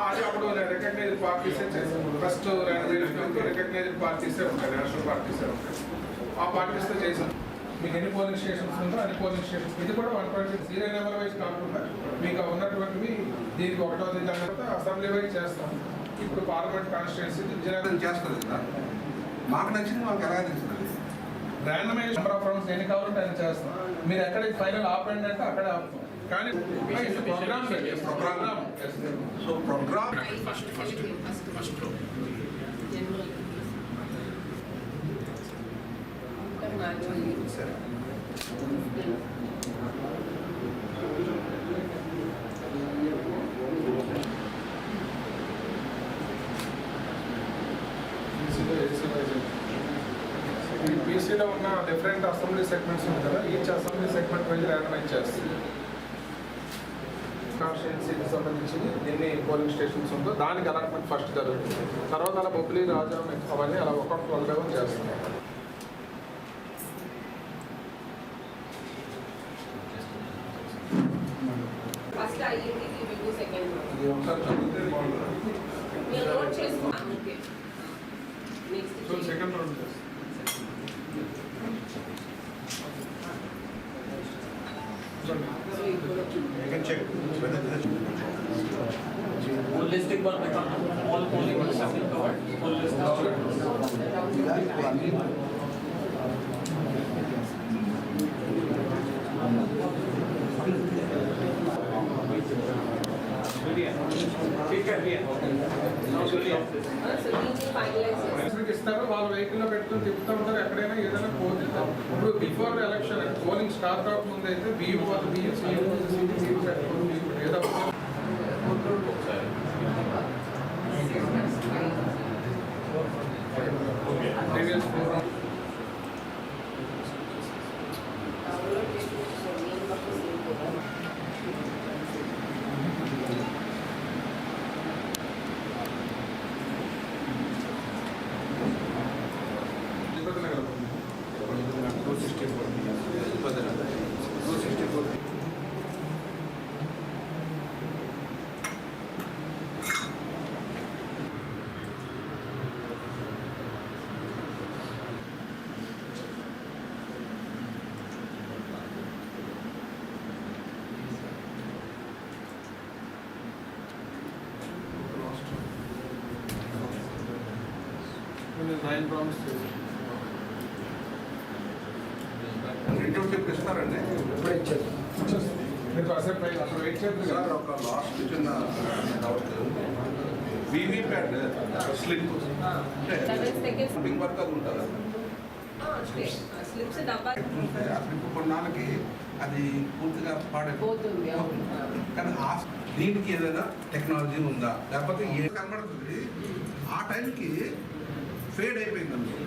అది అప్పుడు రికగ్నైజ్డ్ పార్టీసే చేస్తాం. ఫస్ట్ రికగ్నైజ్డ్ పార్టీసే ఉంటాయి, నేషనల్ పార్టీసే ఉంటాయి. ఆ పార్టీస్తో చేసాం. మీకు ఎన్ని పోలింగ్ స్టేషన్స్ ఉందో అన్ని పోలింగ్ స్టేషన్స్ ఇది కూడా 120 సీరియల్ నెంబర్ వైజ్ కాకుండా మీకు ఉన్నటువంటివి దీనికి ఒకటో తర్వాత అసెంబ్లీ వైజ్ చేస్తాం. ఇప్పుడు పార్లమెంట్ కాన్స్టిట్యున్సీ విజయనగరం చేస్తారు కదా, మాకు నచ్చింది మాకు ఎలా తెలుస్తుంది. ర్యాండమైజ్ నెంబర్ ఆఫ్ రౌండ్స్ ఎన్ని కావాలంటే ఆయన చేస్తాం. మీరు ఎక్కడ ఫైనల్ ఆపండి అంటే అక్కడే ఆపుతాం. కానీ ప్రోగ్రామ్ సో ప్రోగ్రామ్ సరే బీసీలో ఉన్న డిఫరెంట్ అసెంబ్లీ సెగ్మెంట్స్ ఉంది కదా, each assembly segment wise randomise చేస్తుంది. కాన్స్టిట్యున్సీకి సంబంధించి ఎన్ని పోలింగ్ స్టేషన్స్ ఉందో దానికి అలాట్మెంట్ ఫస్ట్ జరుగుతుంది. తర్వాత అలా బొబ్బిలి రాజా అవన్నీ అలా ఒక్కొక్క ఒకటే చేస్తున్నాం. Second round you can check whether this is holistic one, all polling was covered. ఇస్తారు, వాళ్ళ వెహికల్లో పెట్టుకుని తిప్పుతూ ఉంటారు. ఎక్కడైనా ఏదైనా పోతే ఇప్పుడు బిఫోర్ ఎలక్షన్ పోలింగ్ స్టార్ట్ అవ్వక ముందు అయితే బియ్యం పోతే బియ్యం పెట్టుకుని ఏదో ప్రీవియస్ ప్రోగ్రామ్ నైన్ ప్రామిస్ రెండో చెప్పి ఇస్తారండి. ఎప్పుడే ఇచ్చారు మీరు కాసేపు అసలు వెయిట్ చేయండి సార్ సార్. ఒక లాస్ట్ చిన్న డౌట్, వీవీప్యాట్ స్లిప్ అంటే బింగ్ వర్క్ అది ఉంటుందా? స్లిప్ కొన్నాళ్ళకి అది పూర్తిగా పాడైపోతుంది. కానీ దీనికి ఏదైనా టెక్నాలజీ ఉందా, లేకపోతే ఏ కనబడుతుంది ఆ టైంకి ఫేడ్ అయిపోయింది అనుకో.